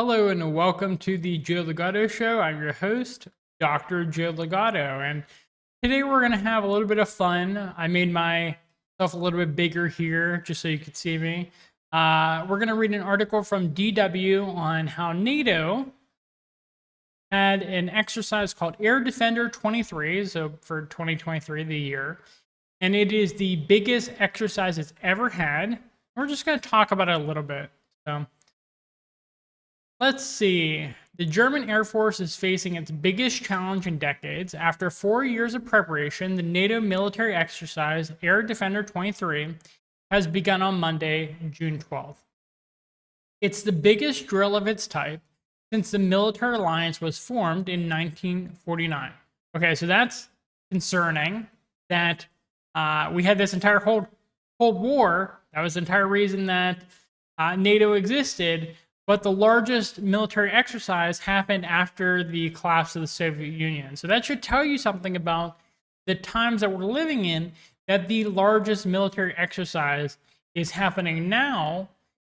Hello and welcome to the Joe Ligato Show. I'm your host, Dr. Joe Ligato, and today we're going to have a little bit of fun. I made myself a little bit bigger here just so you could see me. We're going to read an article from DW on how NATO had an exercise called Air Defender 23, so for 2023, the year, and it is the biggest exercise it's ever had. We're just going to talk about it a little bit. So, let's see. The German Air Force is facing its biggest challenge in decades. After 4 years of preparation, the NATO military exercise Air Defender 23 has begun on Monday, June 12th. It's the biggest drill of its type since the military alliance was formed in 1949. Okay, so that's concerning that we had this entire Cold War. That was the entire reason that NATO existed. But the largest military exercise happened after the collapse of the Soviet Union. So that should tell you something about the times that we're living in, that the largest military exercise is happening now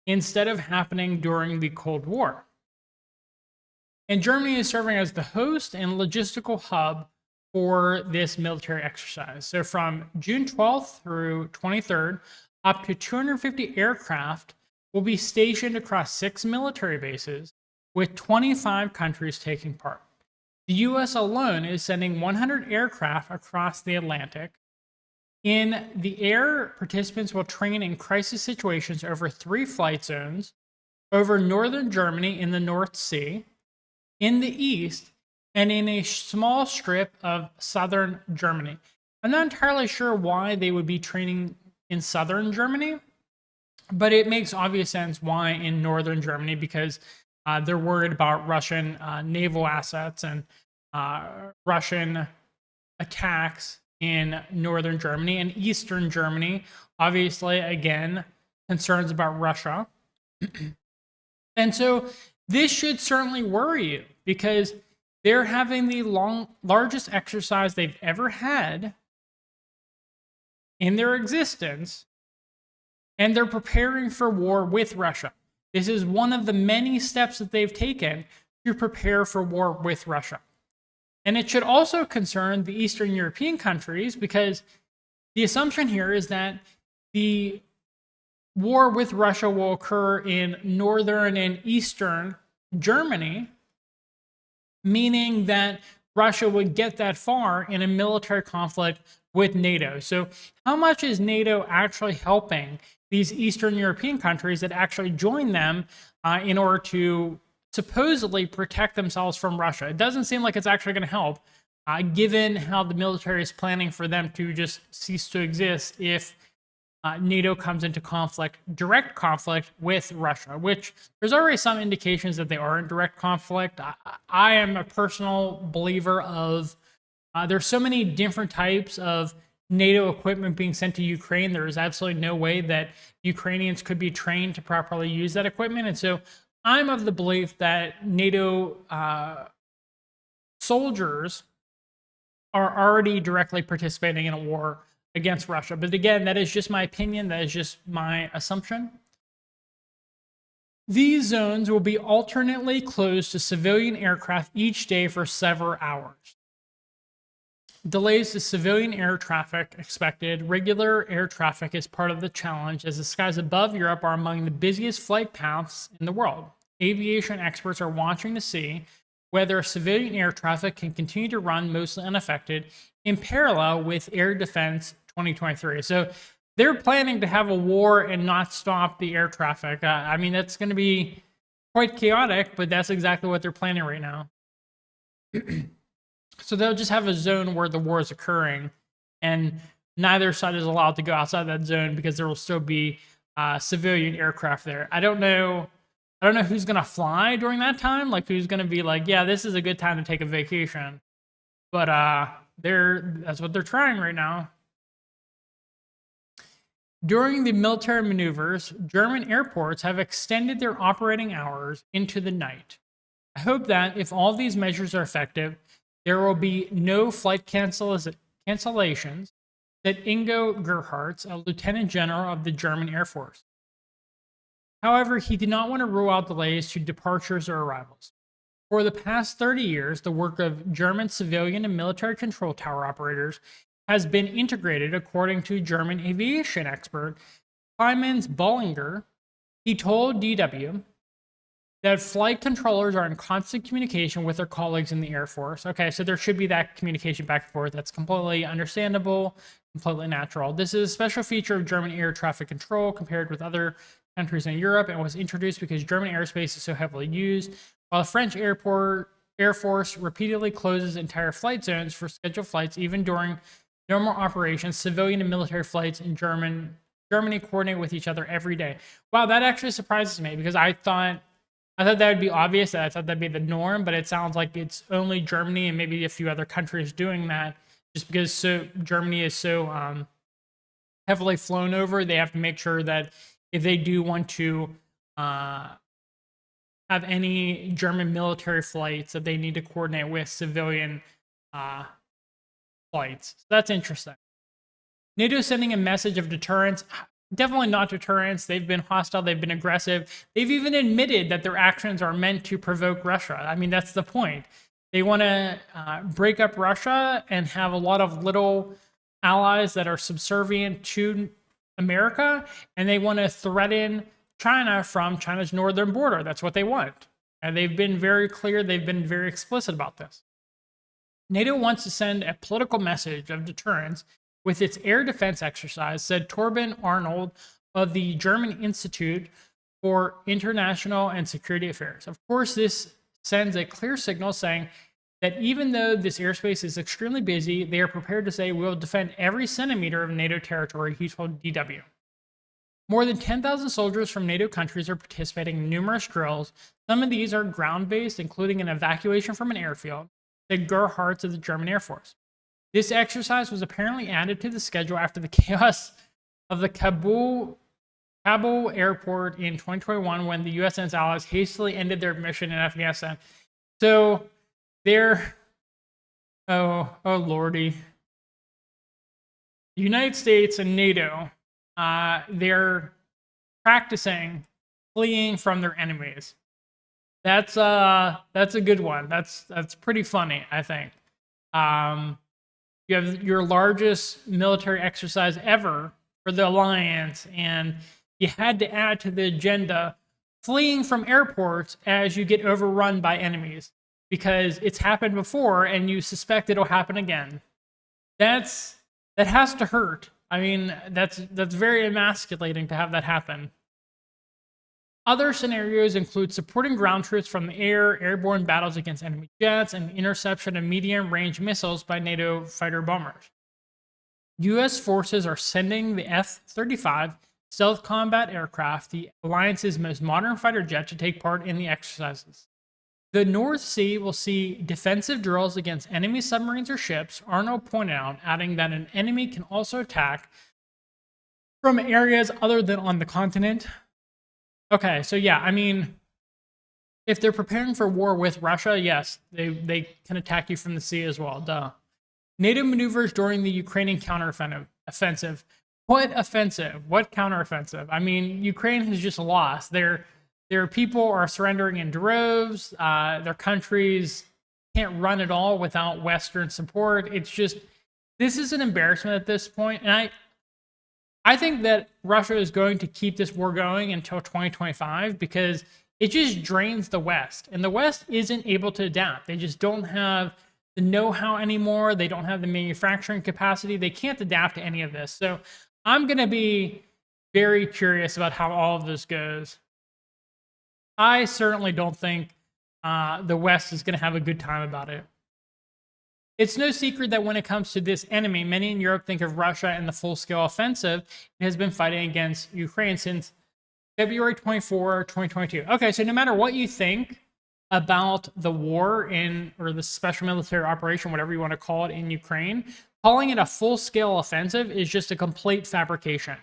instead of happening during the Cold War. And Germany is serving as the host and logistical hub for this military exercise. So from June 12th through 23rd, up to 250 aircraft will be stationed across 6 military bases, with 25 countries taking part. The US alone is sending 100 aircraft across the Atlantic. In the air, participants will train in crisis situations over 3 flight zones, over northern Germany in the North Sea, in the east, and in a small strip of southern Germany. I'm not entirely sure why they would be training in southern Germany, but it makes obvious sense why in northern Germany, because they're worried about Russian naval assets and Russian attacks in northern Germany. And eastern Germany, obviously, again, concerns about Russia. And so this should certainly worry you, because they're having the largest exercise they've ever had in their existence, and they're preparing for war with Russia. This is one of the many steps that they've taken to prepare for war with Russia. And it should also concern the Eastern European countries, because the assumption here is that the war with Russia will occur in northern and eastern Germany, meaning that Russia would get that far in a military conflict with NATO. So how much is NATO actually helping these Eastern European countries that actually join them in order to supposedly protect themselves from Russia? It doesn't seem like it's actually going to help, given how the military is planning for them to just cease to exist if NATO comes into direct conflict with Russia, which there's already some indications that they are in direct conflict. I am a personal believer of there's so many different types of NATO equipment being sent to Ukraine. There is absolutely no way that Ukrainians could be trained to properly use that equipment. And so I'm of the belief that NATO soldiers are already directly participating in a war against Russia. But again, that is just my opinion. That is just my assumption. These zones will be alternately closed to civilian aircraft each day for several hours. Delays to civilian air traffic expected. Regular air traffic is part of the challenge, as the skies above Europe are among the busiest flight paths in the world. Aviation experts are watching to see whether civilian air traffic can continue to run mostly unaffected in parallel with Air Defense 2023. So they're planning to have a war and not stop the air traffic. I mean, that's going to be quite chaotic, but that's exactly what they're planning right now. So they'll just have a zone where the war is occurring, and neither side is allowed to go outside that zone because there will still be civilian aircraft there. I don't know who's going to fly during that time, like who's going to be like, yeah, this is a good time to take a vacation. But that's what they're trying right now. During the military maneuvers, German airports have extended their operating hours into the night. I hope that if all these measures are effective, there will be no flight cancellations, said Ingo Gerhardt, a lieutenant general of the German Air Force. However, he did not want to rule out delays to departures or arrivals. For the past 30 years, the work of German civilian and military control tower operators has been integrated, according to German aviation expert Clemens Bollinger. He told DW that flight controllers are in constant communication with their colleagues in the Air Force. Okay, so there should be that communication back and forth. That's completely understandable, completely natural. This is a special feature of German air traffic control compared with other countries in Europe, and was introduced because German airspace is so heavily used, while the French Air Force repeatedly closes entire flight zones for scheduled flights, even during normal operations. Civilian and military flights in Germany coordinate with each other every day. Wow, that actually surprises me, because I thought that would be obvious. I thought that'd be the norm, but it sounds like it's only Germany and maybe a few other countries doing that, just because Germany is so heavily flown over. They have to make sure that if they do want to have any German military flights, that they need to coordinate with civilian flights. So that's interesting. NATO is sending a message of deterrence. Definitely not deterrence. They've been hostile. They've been aggressive. They've even admitted that their actions are meant to provoke Russia. I mean, that's the point. They want to break up Russia and have a lot of little allies that are subservient to America, and they want to threaten China from China's northern border. That's what they want. And they've been very clear. They've been very explicit about this. NATO wants to send a political message of deterrence with its air defense exercise, said Torben Arnold of the German Institute for International and Security Affairs. Of course, this sends a clear signal saying that even though this airspace is extremely busy, they are prepared to say we will defend every centimeter of NATO territory, he told DW. More than 10,000 soldiers from NATO countries are participating in numerous drills. Some of these are ground-based, including an evacuation from an airfield, said Gerhardt of the German Air Force. This exercise was apparently added to the schedule after the chaos of the Kabul airport in 2021, when the US and its allies hastily ended their mission in Afghanistan. So they're, oh lordy. The United States and NATO, they're practicing fleeing from their enemies. That's a good one. That's pretty funny, I think. You have your largest military exercise ever for the alliance, and you had to add to the agenda fleeing from airports as you get overrun by enemies, because it's happened before and you suspect it'll happen again. That has to hurt. I mean, that's very emasculating to have that happen. Other scenarios include supporting ground troops from the air, airborne battles against enemy jets, and interception of medium-range missiles by NATO fighter bombers. U.S. forces are sending the F-35 stealth combat aircraft, the alliance's most modern fighter jet, to take part in the exercises. The North Sea will see defensive drills against enemy submarines or ships, Arnold pointed out, adding that an enemy can also attack from areas other than on the continent. Okay, so yeah, I mean, if they're preparing for war with Russia, yes, they can attack you from the sea as well, duh. NATO maneuvers during the Ukrainian counteroffensive. What offensive? What counteroffensive? I mean, Ukraine has just lost. Their people are surrendering in droves. Their countries can't run at all without Western support. It's just, this is an embarrassment at this point, and I think that Russia is going to keep this war going until 2025, because it just drains the West. And the West isn't able to adapt. They just don't have the know-how anymore. They don't have the manufacturing capacity. They can't adapt to any of this. So I'm going to be very curious about how all of this goes. I certainly don't think the West is going to have a good time about it. It's no secret that when it comes to this enemy, many in Europe think of Russia and the full-scale offensive it has been fighting against Ukraine since February 24, 2022. Okay, so no matter what you think about the war or the special military operation, whatever you want to call it, in Ukraine, calling it a full-scale offensive is just a complete fabrication.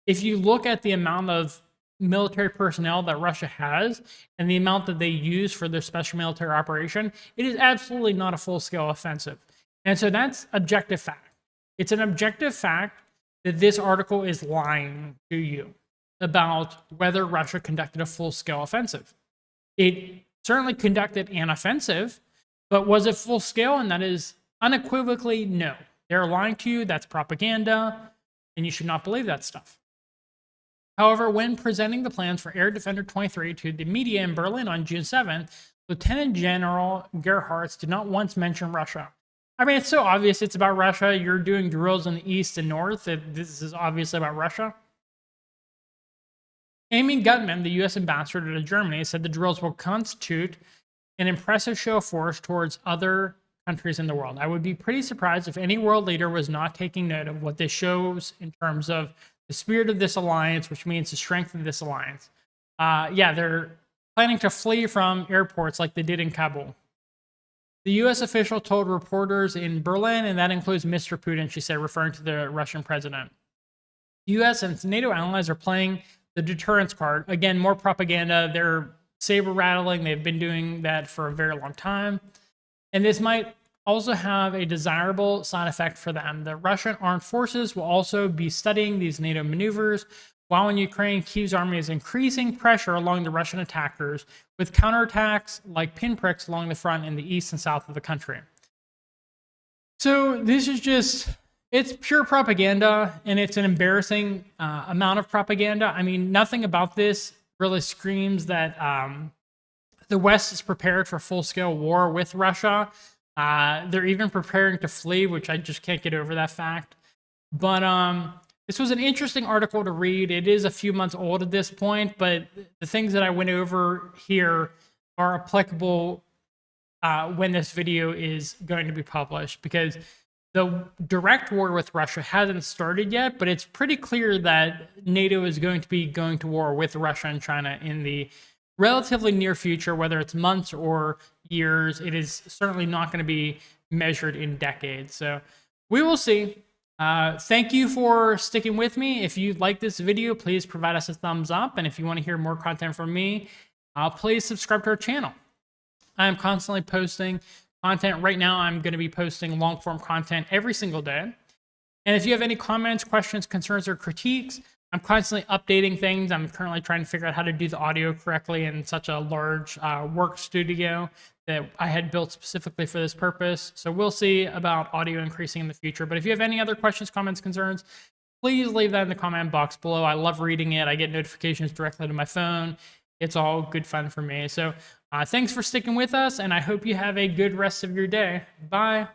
If you look at the amount of military personnel that Russia has and the amount that they use for their special military operation, it is absolutely not a full-scale offensive. And so that's objective fact. It's an objective fact that this article is lying to you. about whether Russia conducted a full-scale offensive. It certainly conducted an offensive, but was it full-scale? And that is unequivocally no. They're lying to you. That's propaganda, and you should not believe that stuff. However, when presenting the plans for Air Defender 23 to the media in Berlin on June 7th, Lieutenant General Gerhardt did not once mention Russia. I mean, it's so obvious it's about Russia. You're doing drills in the east and north. This is obviously about Russia. Amy Gutman, the U.S. ambassador to Germany, said the drills will constitute an impressive show of force towards other countries in the world. I would be pretty surprised if any world leader was not taking note of what this shows in terms of the spirit of this alliance, which means the strength of this alliance. Yeah, they're planning to flee from airports like they did in Kabul. The U.S. official told reporters in Berlin, and that includes Mr. Putin, she said, referring to the Russian president. The U.S. and NATO allies are playing the deterrence card. Again, more propaganda. They're saber rattling. They've been doing that for a very long time. And this might also have a desirable side effect for them. The Russian armed forces will also be studying these NATO maneuvers, while in Ukraine, Kyiv's army is increasing pressure along the Russian attackers with counterattacks like pinpricks along the front in the east and south of the country. So this is just, it's pure propaganda, and it's an embarrassing amount of propaganda. I mean, nothing about this really screams that the West is prepared for full-scale war with Russia. They're even preparing to flee, which I just can't get over that fact. But this was an interesting article to read. It is a few months old at this point, but the things that I went over here are applicable when this video is going to be published, because the direct war with Russia hasn't started yet, but it's pretty clear that NATO is going to be going to war with Russia and China in the relatively near future, whether it's months or years. It is certainly not going to be measured in decades. So we will see. Thank you for sticking with me. If you like this video, please provide us a thumbs up. And if you want to hear more content from me, please subscribe to our channel. I am constantly posting content. Right now, I'm going to be posting long form content every single day. And if you have any comments, questions, concerns, or critiques, I'm constantly updating things. I'm currently trying to figure out how to do the audio correctly in such a large work studio that I had built specifically for this purpose. So we'll see about audio increasing in the future. But if you have any other questions, comments, concerns, please leave that in the comment box below. I love reading it. I get notifications directly to my phone. It's all good fun for me. So thanks for sticking with us, and I hope you have a good rest of your day. Bye.